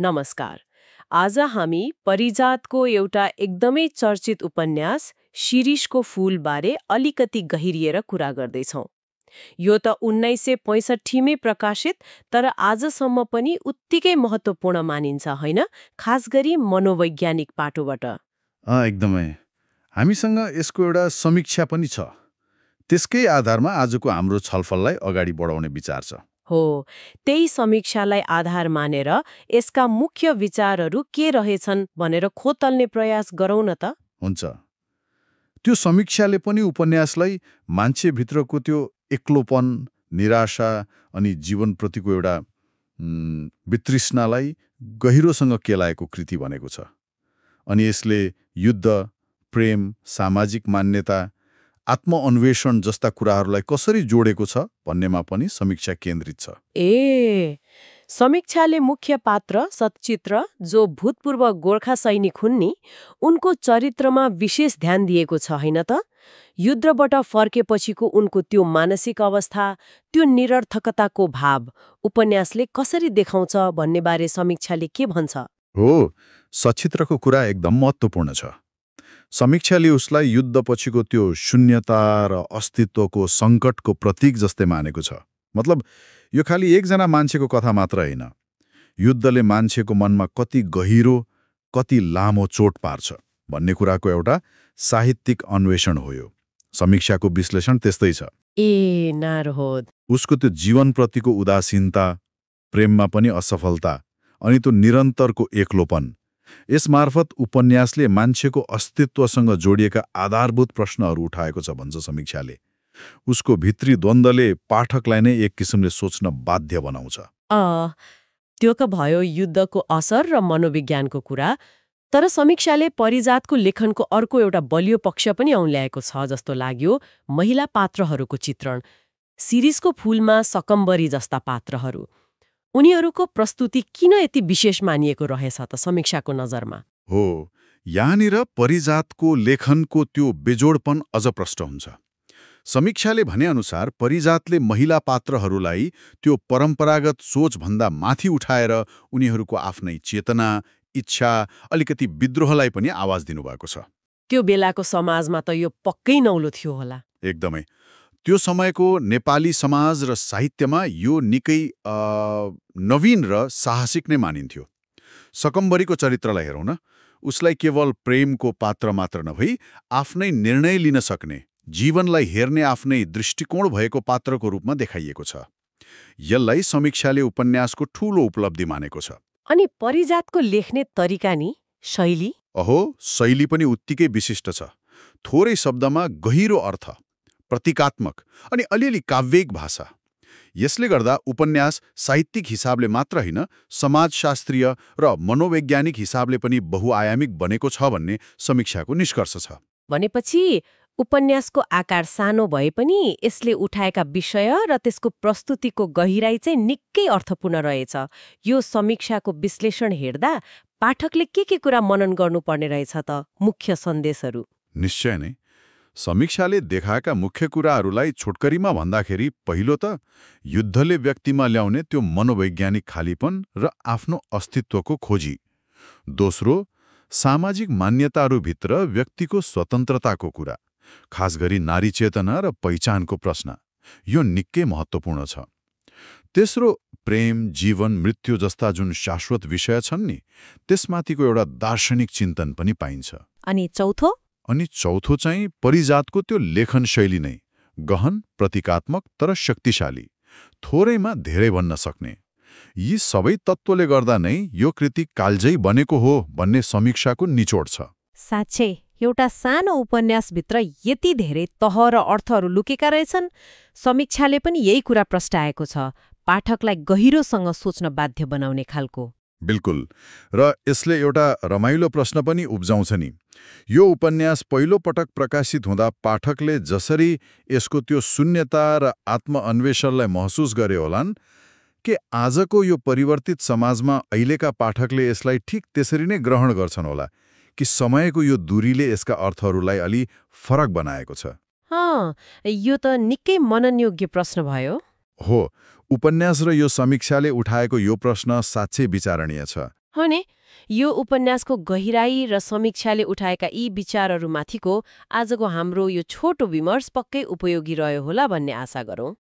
नमस्कार। आज हामी परिजातको एउटा एकदमै चर्चित उपन्यास शिरीषको फूलबारे अलिकति गहिरिएर कुरा गर्दैछौँ। यो त 1965 मै प्रकाशित तर आजसम्म पनि उत्तिकै महत्त्वपूर्ण मानिन्छ होइन, खास गरी मनोवैज्ञानिक पाटोबाट। एकदमै। हामीसँग यसको एउटा समीक्षा पनि छ। त्यसकै आधारमा आजको हाम्रो छलफललाई अगाडि बढाउने विचार छ। हो, त्यही समीक्षालाई आधार मानेर यसका मुख्य विचारहरू के रहेछन् भनेर खोतल्ने प्रयास गरौँ न त। हुन्छ। त्यो समीक्षाले पनि उपन्यासलाई मान्छेभित्रको त्यो एक्लोपन, निराशा अनि जीवनप्रतिको एउटा वितृष्णालाई गहिरोसँग केलाएको कृति भनेको छ। अनि यसले युद्ध, प्रेम, सामाजिक मान्यता, आत्मअन्वेषण जस्ता कुराहरूलाई कसरी जोडेको छ भन्नेमा पनि समीक्षा केन्द्रित छ। समीक्षाले मुख्य पात्र सतचित्र जो भूतपूर्व गोर्खा सैनिक हुन् नि, उनको चरित्रमा विशेष ध्यान दिएको छ होइन त। युद्धबाट फर्केपछिको उनको त्यो मानसिक अवस्था, त्यो निरर्थकताको भाव उपन्यासले कसरी देखाउँछ भन्ने बारे समीक्षाले के भन्छ? हो, सचित्रको कुरा एकदम महत्त्वपूर्ण छ। समीक्षाले उसलाई युद्धपछिको त्यो शून्यता र अस्तित्वको सङ्कटको प्रतीक जस्तै मानेको छ। मतलब यो खालि एकजना मान्छेको कथा मात्र होइन, युद्धले मान्छेको मनमा कति गहिरो, कति लामो चोट पार्छ भन्ने कुराको एउटा साहित्यिक अन्वेषण हो यो। समीक्षाको विश्लेषण त्यस्तै छ। नारहोद। उसको त्यो जीवनप्रतिको उदासीनता, प्रेममा पनि असफलता अनि त्यो निरन्तरको एक्लोपन, यसमार्फत उपन्यासले मान्छेको अस्तित्वसँग जोडिएका आधारभूत प्रश्नहरू उठाएको छ भन्छ समीक्षाले। उसको भित्री द्वन्द्वले पाठकलाई नै एक किसिमले सोच्न बाध्य बनाउँछ। त्यो त भयो युद्धको असर र मनोविज्ञानको कुरा। तर समीक्षाले परिजातको लेखनको अर्को एउटा बलियो पक्ष पनि औँल्याएको छ जस्तो लाग्यो, महिला पात्रहरूको चित्रण। शिरीषको फूलमा सकम्बरी जस्ता पात्रहरू, उनीहरूको प्रस्तुति किन यति विशेष मानिएको रहेछ त समीक्षाको नजरमा? हो, यहाँनिर परिजातको लेखनको त्यो बेजोडपन अझ प्रष्ट हुन्छ। समीक्षाले भनेअनुसार परिजातले महिला पात्रहरूलाई त्यो परम्परागत सोचभन्दा माथि उठाएर उनीहरूको आफ्नै चेतना, इच्छा, अलिकति विद्रोहलाई पनि आवाज दिनुभएको छ। त्यो बेलाको समाजमा त यो पक्कै नौलो थियो होला। एकदमै। त्यो समयको नेपाली समाज र साहित्यमा यो निकै नवीन र साहसिक नै मानिन्थ्यो। सकम्बरीको चरित्रलाई हेरौँ न। उसलाई केवल प्रेमको पात्र मात्र नभई आफ्नै निर्णय लिन सक्ने, जीवनलाई हेर्ने आफ्नै दृष्टिकोण भएको पात्रको रूपमा देखाइएको छ। यसलाई समीक्षाले उपन्यासको ठूलो उपलब्धि मानेको छ। अनि परिजातको लेख्ने तरिका नि, शैली? शैली पनि उत्तिकै विशिष्ट छ। थोरै शब्दमा गहिरो अर्थ, प्रतीकात्मक अनि अलिअलि काव्यिक भाषा। यसले गर्दा उपन्यास साहित्यिक हिसाबले मात्र होइन, समाजशास्त्रीय र मनोवैज्ञानिक हिसाबले पनि बहुआयामिक बनेको छ भन्ने समीक्षाको निष्कर्ष छ। भनेपछि उपन्यासको आकार सानो भए पनि यसले उठाएका विषय र त्यसको प्रस्तुतिको गहिराई चाहिँ निकै अर्थपूर्ण रहेछ। यो समीक्षाको विश्लेषण हेर्दा पाठकले के कुरा मनन गर्नुपर्ने रहेछ त, मुख्य सन्देशहरू? निश्चय नै। समीक्षाले देखाएका मुख्य कुराहरूलाई छोटकरीमा भन्दाखेरि पहिलो त युद्धले व्यक्तिमा ल्याउने त्यो मनोवैज्ञानिक खालीपन र आफ्नो अस्तित्वको खोजी। दोस्रो, सामाजिक मान्यताहरूभित्र व्यक्तिको स्वतन्त्रताको कुरा, खास गरी नारी चेतना र पहिचानको प्रश्न। यो निकै महत्त्वपूर्ण छ। तेस्रो, प्रेम, जीवन, मृत्यु जस्ता जुन शाश्वत विषय छन् नि, त्यसमाथिको एउटा दार्शनिक चिन्तन पनि पाइन्छ। अनि चौथो चाहिँ परिजातको त्यो लेखन शैली नै, गहन, प्रतीकात्मक तर शक्तिशाली, थोरैमा धेरै भन्न सक्ने। यी सबै तत्त्वले गर्दा नै यो कृति कालजयी बनेको हो भन्ने समीक्षाको निचोड छ। साँच्चै एउटा सानो उपन्यासभित्र यति धेरै तह र अर्थहरू लुकेका रहेछन्। समीक्षाले पनि यही कुरा प्रस्ताएको छ, पाठकलाई गहिरोसँग सोच्न बाध्य बनाउने खालको। बिल्कुल। र यसले एउटा रमाइलो प्रश्न पनि उब्जाउँछ नि। यो उपन्यास पहिलो पटक प्रकाशित हुँदा पाठकले जसरी यसको त्यो शून्यता र आत्मअन्वेषणलाई महसुस गरे होलान्, के आजको यो परिवर्तित समाजमा अहिलेका पाठकले यसलाई ठिक त्यसरी नै ग्रहण गर्छन् होला, कि समयको यो दूरीले यसका अर्थहरूलाई अलि फरक बनाएको छ? यो त निकै मननयोग्य प्रश्न भयो। हो, उपन्यास र यो समीक्षाले उठाएको यो प्रश्न साँच्चै विचारणीय छ। हो नि, यो उपन्यासको गहिराई र समीक्षाले उठाएका यी विचारहरूमाथिको आजको हाम्रो यो छोटो विमर्श पक्कै उपयोगी रह्यो होला भन्ने आशा गरौँ।